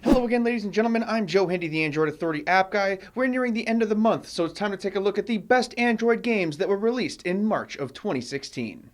Hello again, ladies and gentlemen. I'm Joe Handy, the Android Authority app guy. We're nearing the end of the month, so it's time to take a look at the best Android games that were released in March of 2016.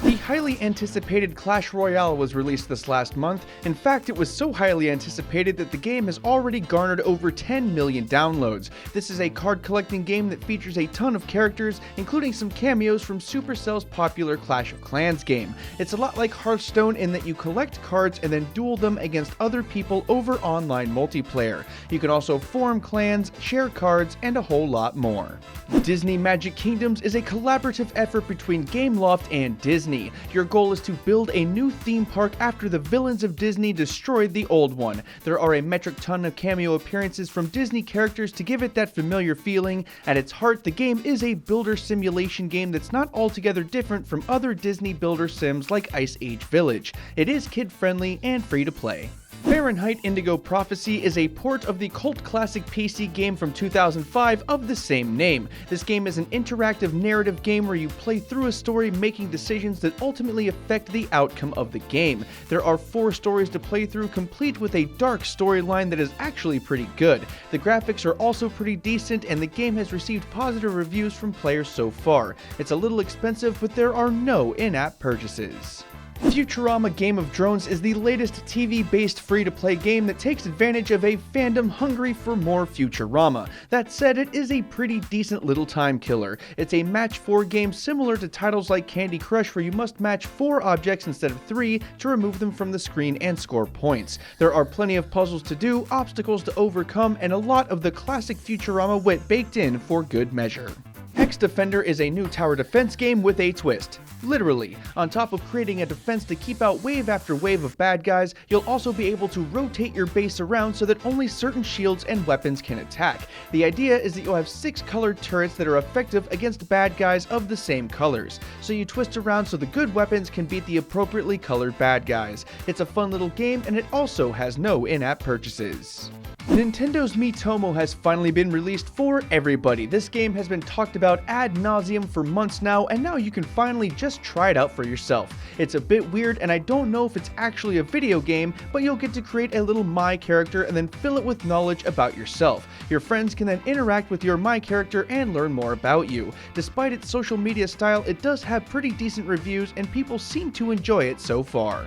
The highly anticipated Clash Royale was released this last month. In fact, it was so highly anticipated that the game has already garnered over 10 million downloads. This is a card collecting game that features a ton of characters, including some cameos from Supercell's popular Clash of Clans game. It's a lot like Hearthstone in that you collect cards and then duel them against other people over online multiplayer. You can also form clans, share cards, and a whole lot more. Disney Magic Kingdoms is a collaborative effort between Gameloft and Disney. Your goal is to build a new theme park after the villains of Disney destroyed the old one. There are a metric ton of cameo appearances from Disney characters to give it that familiar feeling. At its heart, the game is a builder simulation game that's not altogether different from other Disney builder sims like Ice Age Village. It is kid-friendly and free to play. Fahrenheit Indigo Prophecy is a port of the cult classic PC game from 2005 of the same name. This game is an interactive narrative game where you play through a story making decisions that ultimately affect the outcome of the game. There are 4 stories to play through, complete with a dark storyline that is actually pretty good. The graphics are also pretty decent, and the game has received positive reviews from players so far. It's a little expensive, but there are no in-app purchases. Futurama Game of Drones is the latest TV-based free-to-play game that takes advantage of a fandom hungry for more Futurama. That said, it is a pretty decent little time killer. It's a match 4 game similar to titles like Candy Crush, where you must match 4 objects instead of 3 to remove them from the screen and score points. There are plenty of puzzles to do, obstacles to overcome, and a lot of the classic Futurama wit baked in for good measure. Pics Defender is a new tower defense game with a twist. Literally, on top of creating a defense to keep out wave after wave of bad guys, you'll also be able to rotate your base around so that only certain shields and weapons can attack. The idea is that you'll have 6 colored turrets that are effective against bad guys of the same colors. So you twist around so the good weapons can beat the appropriately colored bad guys. It's a fun little game, and it also has no in-app purchases. Nintendo's Metomo has finally been released for everybody. This game has been talked about ad nauseum for months now, and now you can finally just try it out for yourself. It's a bit weird, and I don't know if it's actually a video game, but you'll get to create a little My character and then fill it with knowledge about yourself. Your friends can then interact with your My character and learn more about you. Despite its social media style, it does have pretty decent reviews, and people seem to enjoy it so far.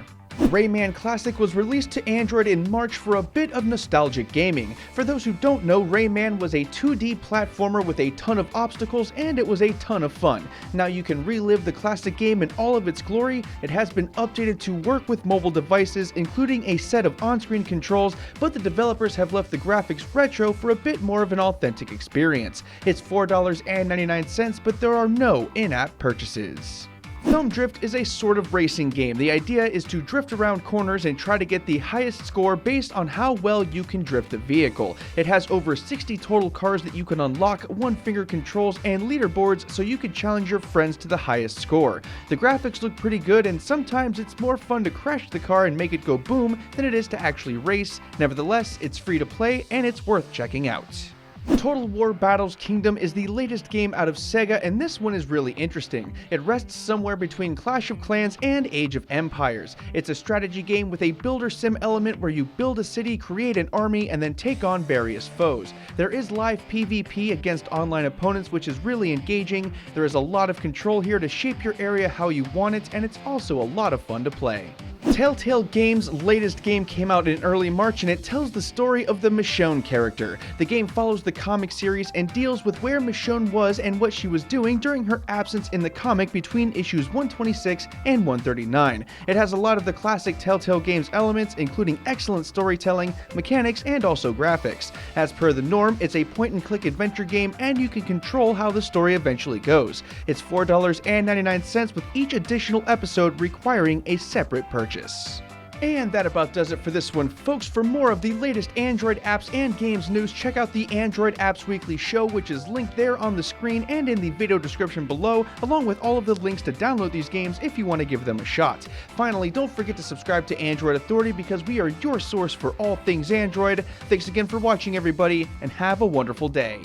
Rayman Classic was released to Android in March for a bit of nostalgic gaming. For those who don't know, Rayman was a 2D platformer with a ton of obstacles, and it was a ton of fun. Now you can relive the classic game in all of its glory. It has been updated to work with mobile devices, including a set of on-screen controls, but the developers have left the graphics retro for a bit more of an authentic experience. It's $4.99, but there are no in-app purchases. Gnome Drift is a sort of racing game. The idea is to drift around corners and try to get the highest score based on how well you can drift the vehicle. It has over 60 total cars that you can unlock, one-finger controls, and leaderboards so you can challenge your friends to the highest score. The graphics look pretty good, and sometimes it's more fun to crash the car and make it go boom than it is to actually race. Nevertheless, it's free to play and it's worth checking out. Total War Battles Kingdom is the latest game out of Sega, and this one is really interesting. It rests somewhere between Clash of Clans and Age of Empires. It's a strategy game with a builder sim element where you build a city, create an army, and then take on various foes. There is live PvP against online opponents, which is really engaging. There is a lot of control here to shape your area how you want it, and it's also a lot of fun to play. Telltale Games' latest game came out in early March, and it tells the story of the Michonne character. The game follows the comic series and deals with where Michonne was and what she was doing during her absence in the comic between issues 126 and 139. It has a lot of the classic Telltale Games elements, including excellent storytelling, mechanics, and also graphics. As per the norm, it's a point-and-click adventure game, and you can control how the story eventually goes. It's $4.99, with each additional episode requiring a separate purchase. And that about does it for this one, folks. For more of the latest Android apps and games news, check out the Android Apps Weekly Show, which is linked there on the screen and in the video description below, along with all of the links to download these games if you want to give them a shot. Finally, don't forget to subscribe to Android Authority because we are your source for all things Android. Thanks again for watching, everybody, and have a wonderful day.